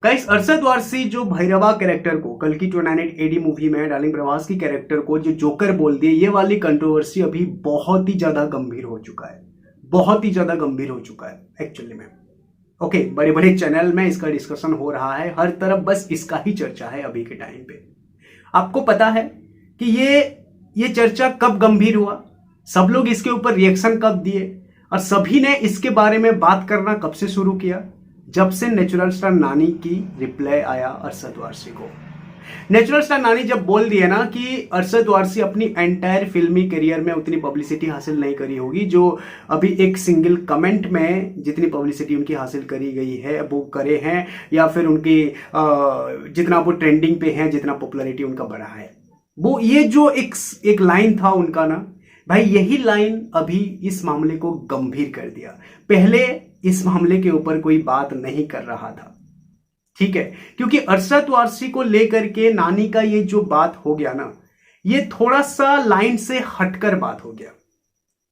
Guys, Arshad Warsi जो Bhairahawa character को कल की 29 एडी मूवी में डार्लिंग प्रभास की कैरेक्टर को जो जोकर बोल दिए, ये वाली कंट्रोवर्सी अभी बहुत ही ज्यादा गंभीर हो चुका है। बहुत ही ज्यादा गंभीर हो चुका है एक्चुअली में। ओके, बड़े बड़े चैनल में इसका डिस्कशन हो रहा है, हर तरफ बस इसका ही चर्चा है अभी के टाइम पे। आपको पता है कि ये चर्चा कब गंभीर हुआ, सब लोग इसके ऊपर रिएक्शन कब दिए और सभी ने इसके बारे में बात करना कब से शुरू किया? जब से नेचुरल स्टार नानी की रिप्लाई आया अरशद वारसी को। नेचुरल स्टार नानी जब बोल दिया ना कि अरशद वारसी अपनी एंटायर फिल्मी करियर में उतनी पब्लिसिटी हासिल नहीं करी होगी जो अभी एक सिंगल कमेंट में जितनी पब्लिसिटी उनकी हासिल करी गई है वो करे हैं, या फिर उनकी जितना वो ट्रेंडिंग पे हैं, जितना पॉपुलैरिटी उनका बढ़ा है, वो ये जो एक लाइन था उनका ना भाई, यही लाइन अभी इस मामले को गंभीर कर दिया। पहले इस मामले के ऊपर कोई बात नहीं कर रहा था, ठीक है, क्योंकि अरशद वारसी को लेकर के नानी का ये जो बात हो गया ना, ये थोड़ा सा लाइन से हटकर बात हो गया,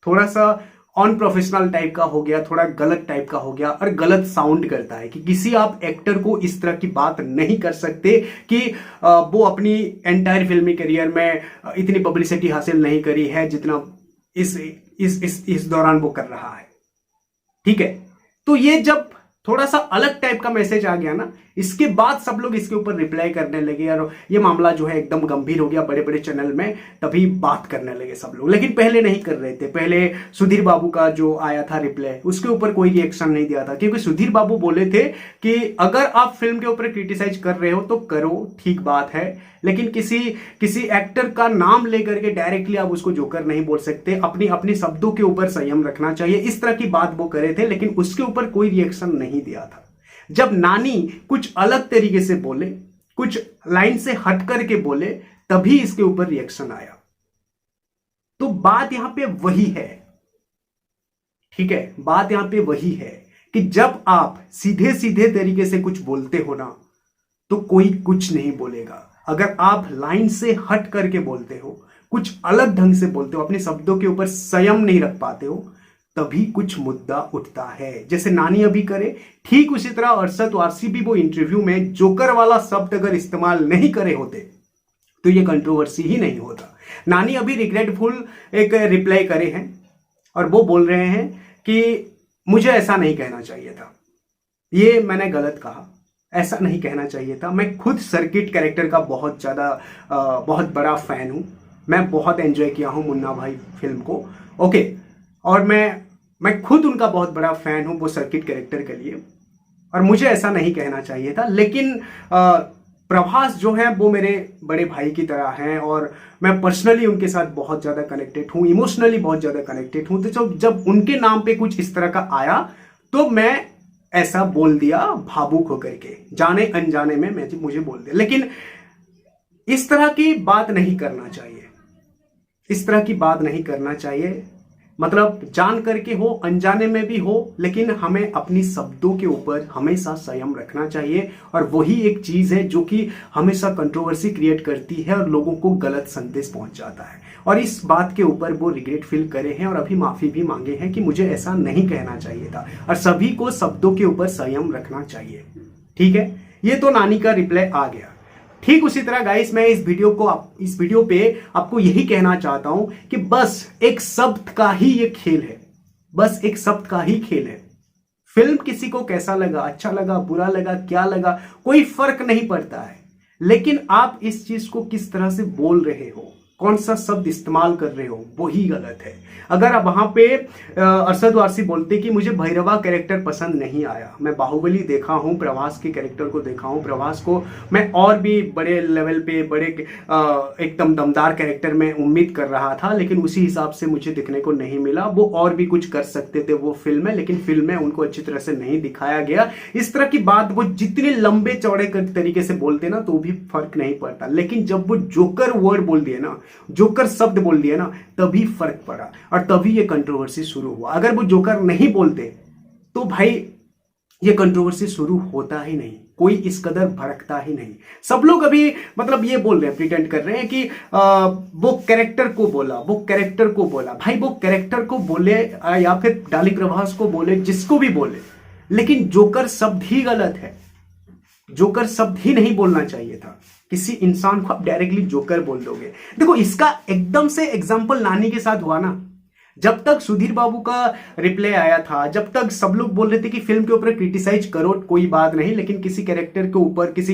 थोड़ा सा अनप्रोफेशनल टाइप का हो गया, थोड़ा गलत टाइप का हो गया और गलत साउंड करता है कि किसी आप एक्टर को इस तरह की बात नहीं कर सकते कि वो अपनी एंटायर फिल्मी करियर में इतनी पब्लिसिटी हासिल नहीं करी है जितना इस दौरान वो कर रहा है, ठीक है। तो ये जब थोड़ा सा अलग टाइप का मैसेज आ गया ना, इसके बाद सब लोग इसके ऊपर रिप्लाई करने लगे और ये मामला जो है एकदम गंभीर हो गया। बड़े बड़े चैनल में तभी बात करने लगे सब लोग, लेकिन पहले नहीं कर रहे थे। पहले सुधीर बाबू का जो आया था रिप्लाई, उसके ऊपर कोई रिएक्शन नहीं दिया था, क्योंकि सुधीर बाबू बोले थे कि अगर आप फिल्म के ऊपर क्रिटिसाइज कर रहे हो तो करो, ठीक बात है, लेकिन किसी एक्टर का नाम लेकर के डायरेक्टली आप उसको जोकर नहीं बोल सकते, अपनी शब्दों के ऊपर संयम रखना चाहिए, इस तरह की बात वो करे थे, लेकिन उसके ऊपर कोई रिएक्शन नहीं दिया था। जब नानी कुछ अलग तरीके से बोले, कुछ लाइन से हट करके बोले, तभी इसके ऊपर रिएक्शन आया। तो बात यहां पे वही है, ठीक है, बात यहां पे वही है कि जब आप सीधे सीधे तरीके से कुछ बोलते हो ना, तो कोई कुछ नहीं बोलेगा। अगर आप लाइन से हट करके बोलते हो, कुछ अलग ढंग से बोलते हो, अपने शब्दों के ऊपर संयम नहीं रख पाते हो, तभी कुछ मुद्दा उठता है। जैसे नानी अभी करे, ठीक उसी तरह अरशद वारसी भी वो इंटरव्यू में जोकर वाला शब्द अगर इस्तेमाल नहीं करे होते तो ये कंट्रोवर्सी ही नहीं होता। नानी अभी रिग्रेटफुल एक रिप्लाई करे हैं और वो बोल रहे हैं कि मुझे ऐसा नहीं कहना चाहिए था, ये मैंने गलत कहा, ऐसा नहीं कहना चाहिए था। मैं खुद सर्किट कैरेक्टर का बहुत बड़ा फैन हूं, मैं बहुत एंजॉय किया हूं मुन्ना भाई फिल्म को, ओके, और मैं खुद उनका बहुत बड़ा फैन हूं वो सर्किट कैरेक्टर के लिए, और मुझे ऐसा नहीं कहना चाहिए था। लेकिन प्रभास जो है वो मेरे बड़े भाई की तरह हैं और मैं पर्सनली उनके साथ बहुत ज़्यादा कनेक्टेड हूँ, इमोशनली बहुत ज़्यादा कनेक्टेड हूँ। तो जब उनके नाम पे कुछ इस तरह का आया तो मैं ऐसा बोल दिया, भावुक होकर के, जाने अनजाने में मुझे बोल दिया। लेकिन इस तरह की बात नहीं करना चाहिए, इस तरह की बात नहीं करना चाहिए, मतलब जान करके हो, अनजाने में भी हो, लेकिन हमें अपनी शब्दों के ऊपर हमेशा संयम रखना चाहिए। और वही एक चीज है जो कि हमेशा कंट्रोवर्सी क्रिएट करती है और लोगों को गलत संदेश पहुंच जाता है। और इस बात के ऊपर वो रिग्रेट फील करे हैं और अभी माफी भी मांगे हैं कि मुझे ऐसा नहीं कहना चाहिए था, और सभी को शब्दों के ऊपर संयम रखना चाहिए, ठीक है। ये तो नानी का रिप्लाई आ गया। ठीक उसी तरह गाइस, मैं इस वीडियो पे आपको यही कहना चाहता हूं कि बस एक शब्द का ही ये खेल है, बस एक शब्द का ही खेल है। फिल्म किसी को कैसा लगा, अच्छा लगा, बुरा लगा, क्या लगा, कोई फर्क नहीं पड़ता है, लेकिन आप इस चीज को किस तरह से बोल रहे हो, कौन सा शब्द इस्तेमाल कर रहे हो, वही गलत है। अगर आप वहां पे अरशद वारसी बोलते कि मुझे भैरवा कैरेक्टर पसंद नहीं आया, मैं बाहुबली देखा हूं, प्रभास के कैरेक्टर को देखा हूं, प्रभास को मैं और भी बड़े लेवल पे, बड़े एकदम दमदार कैरेक्टर में उम्मीद कर रहा था, लेकिन उसी हिसाब से मुझे दिखने को नहीं मिला। वो और भी कुछ कर सकते थे वो फिल्म में, लेकिन फिल्म में उनको अच्छी तरह से नहीं दिखाया गया। इस तरह की बात वो जितने लंबे चौड़े तरीके से बोलते ना तो भी फर्क नहीं पड़ता, लेकिन जब वो जोकर वर्ड बोल दिए ना, जोकर शब्द बोल दिया ना, तभी फर्क पड़ा और तभी ये कंट्रोवर्सी शुरू हुआ। अगर वो जोकर नहीं बोलते तो भाई ये कंट्रोवर्सी शुरू होता ही नहीं, कोई इस कदर भड़कता ही नहीं। सब लोग अभी मतलब ये बोल रहे हैं, प्रिटेंड कर रहे हैं कि वो कैरेक्टर को बोला, वो कैरेक्टर को बोला। भाई वो कैरेक्टर को बोले या फिर डार्लिंग प्रभास को बोले, जिसको भी बोले, लेकिन जोकर शब्द ही गलत है, जोकर शब्द ही नहीं बोलना चाहिए था। किसी इंसान को आप डायरेक्टली जोकर बोल दोगे। देखो इसका एकदम से एग्जांपल नानी के साथ हुआ ना। जब तक सुधीर बाबू का रिप्लाई आया था, जब तक सब लोग बोल रहे थे कि फिल्म के ऊपर क्रिटिसाइज करो कोई बात नहीं, लेकिन किसी कैरेक्टर के ऊपर किसी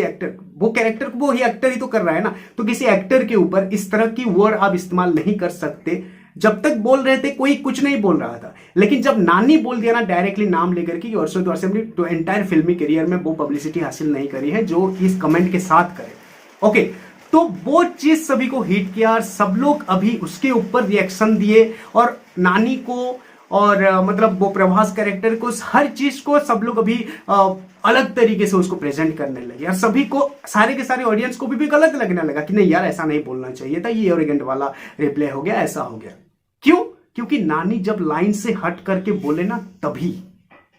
एक्टर वो कैरेक्टर वो ही एक्टर ही तो कर रहा है ना, तो किसी एक्टर के ऊपर इस तरह की वर्ड आप इस्तेमाल नहीं कर सकते। जब तक बोल रहे थे कोई कुछ नहीं बोल रहा था, लेकिन जब नानी बोल दिया ना डायरेक्टली नाम लेकर के अरशद वारसी अपनी तो एंटायर फिल्मी करियर में वो पब्लिसिटी हासिल नहीं करी है जो इस कमेंट के साथ करे। ओके, तो वो चीज सभी को हिट किया और सब लोग अभी उसके ऊपर रिएक्शन दिए और नानी को और मतलब वो प्रभास कैरेक्टर को हर चीज को सब लोग अभी अलग तरीके से उसको प्रेजेंट करने लगे और सभी को सारे के सारे ऑडियंस को भी गलत लगने लगा कि नहीं यार ऐसा नहीं बोलना चाहिए था, ये एरोगेंट वाला रिप्लाई हो गया, ऐसा हो गया। क्यों? क्योंकि नानी जब लाइन से हट करके बोले ना तभी,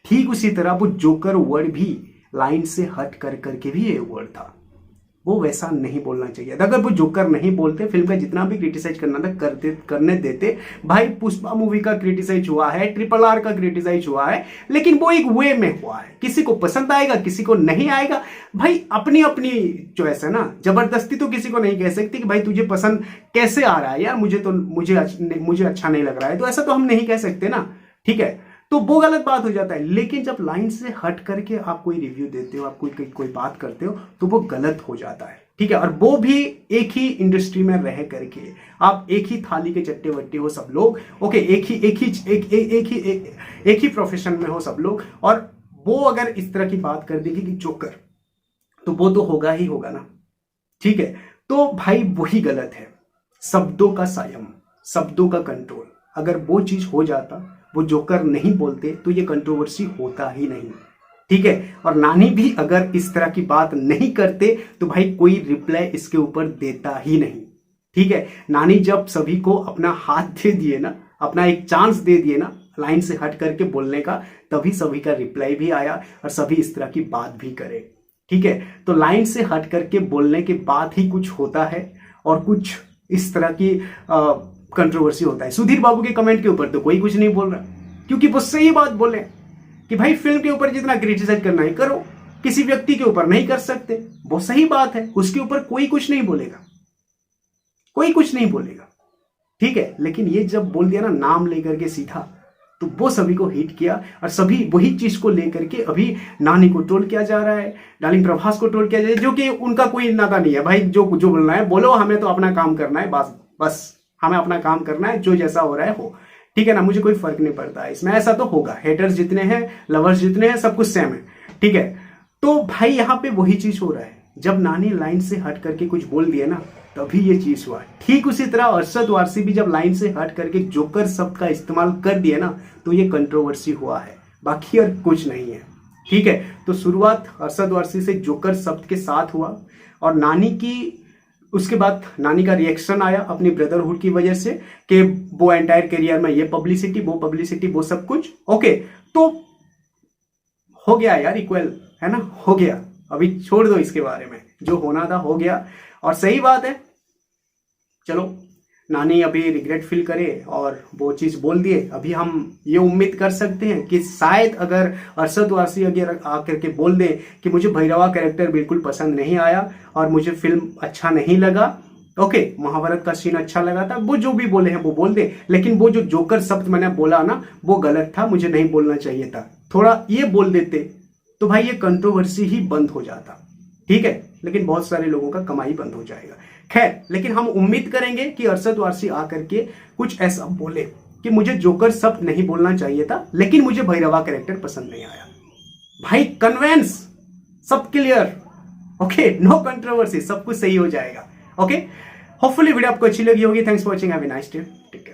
ठीक उसी तरह वो जोकर वर्ड भी लाइन से हट कर करके भी ये वर्ड था, वो वैसा नहीं बोलना चाहिए था। अगर वो जोकर नहीं बोलते, फिल्म का जितना भी क्रिटिसाइज करना था करने देते। भाई पुष्पा मूवी का क्रिटिसाइज हुआ है, RRR का क्रिटिसाइज हुआ है, लेकिन वो एक वे में हुआ है। किसी को पसंद आएगा, किसी को नहीं आएगा, भाई अपनी अपनी चॉइस है ना। जबरदस्ती तो किसी को नहीं कह सकती कि भाई तुझे पसंद कैसे आ रहा है यार, मुझे अच्छा नहीं लग रहा है, तो ऐसा तो हम नहीं कह सकते ना, ठीक है। तो वो गलत बात हो जाता है। लेकिन जब लाइन से हट करके आप कोई रिव्यू देते हो, आप कोई बात करते हो, तो वो गलत हो जाता है, ठीक है। और वो भी एक ही इंडस्ट्री में रह करके, आप एक ही थाली के चट्टे वट्टे हो सब लोग, ओके, एक ही प्रोफेशन में हो सब लोग, और वो अगर इस तरह की बात कर देगी कि जोकर, तो वो तो होगा ही होगा ना, ठीक है। तो भाई वही गलत है, शब्दों का संयम, शब्दों का कंट्रोल। अगर वो चीज हो जाता, वो जोकर नहीं बोलते, तो ये कंट्रोवर्सी होता ही नहीं, ठीक है। और नानी भी अगर इस तरह की बात नहीं करते, तो भाई कोई रिप्लाई इसके ऊपर देता ही नहीं, ठीक है। नानी जब सभी को अपना हाथ दे दिए ना, अपना एक चांस दे दिए ना लाइन से हट करके बोलने का, तभी सभी का रिप्लाई भी आया और सभी इस तरह की बात भी करे, ठीक है। तो लाइन से हट करके बोलने के बाद ही कुछ होता है और कुछ इस तरह की कंट्रोवर्सी होता है। सुधीर बाबू के कमेंट के ऊपर तो कोई कुछ नहीं बोल रहा, क्योंकि वो सही बात बोले कि भाई फिल्म के ऊपर जितना क्रिटिसाइज करना है करो, किसी व्यक्ति के ऊपर नहीं कर सकते, वो सही बात है, उसके ऊपर कोई कुछ नहीं बोलेगा, कोई कुछ नहीं बोलेगा, ठीक है। लेकिन ये जब बोल दिया ना नाम लेकर के सीधा, तो वो सभी को हिट किया और सभी वही चीज को लेकर के अभी नानी को ट्रोल किया जा रहा है, डार्लिंग प्रभास को ट्रोल किया जा रहा है, जो कि उनका कोई नाता नहीं है। भाई जो बोलना है बोलो, हमें तो अपना काम करना है, बस हमें अपना काम करना है, जो जैसा हो रहा है हो, ठीक है ना, मुझे कोई फर्क नहीं पड़ता है इसमें। ऐसा तो होगा, हेटर्स जितने हैं, लवर्स जितने हैं, सब कुछ सेम है, ठीक है। तो भाई यहाँ पे वही चीज हो रहा है, जब नानी लाइन से हट करके कुछ बोल दिया ना, तभी ये चीज हुआ। ठीक उसी तरह अरशद वारसी भी जब लाइन से हट करके जोकर शब्द का इस्तेमाल कर दिया ना, तो ये कंट्रोवर्सी हुआ है, बाकी और कुछ नहीं है, ठीक है। तो शुरुआत अरशद वारसी से जोकर शब्द के साथ हुआ और नानी की, उसके बाद नानी का रिएक्शन आया अपनी ब्रदरहुड की वजह से कि वो एंटायर करियर में ये पब्लिसिटी, वो सब कुछ, ओके। तो हो गया यार, इक्वल है ना, हो गया, अभी छोड़ दो इसके बारे में, जो होना था हो गया और सही बात है। चलो नानी अभी रिग्रेट फील करे और वो चीज बोल दिए। अभी हम ये उम्मीद कर सकते हैं कि शायद अगर अरशद वारसी अगर आकर के बोल दे कि मुझे भैरवा कैरेक्टर बिल्कुल पसंद नहीं आया और मुझे फिल्म अच्छा नहीं लगा, ओके, महाभारत का सीन अच्छा लगा था, वो जो भी बोले हैं वो बोल दे, लेकिन वो जो जोकर शब्द मैंने बोला ना, वो गलत था, मुझे नहीं बोलना चाहिए था, थोड़ा ये बोल देते तो भाई ये कंट्रोवर्सी ही बंद हो जाता, ठीक है। लेकिन बहुत सारे लोगों का कमाई बंद हो जाएगा। खैर, लेकिन हम उम्मीद करेंगे कि अरशद वारसी आकर के कुछ ऐसा बोले कि मुझे जोकर शब्द नहीं बोलना चाहिए था, लेकिन मुझे भैरवा कैरेक्टर पसंद नहीं आया। भाई कन्वेंस, सब क्लियर, ओके, नो कंट्रोवर्सी, सब कुछ सही हो जाएगा, ओके। होपफुली वीडियो आपको अच्छी लगी होगी। Thanks for watching, have a nice day, take care.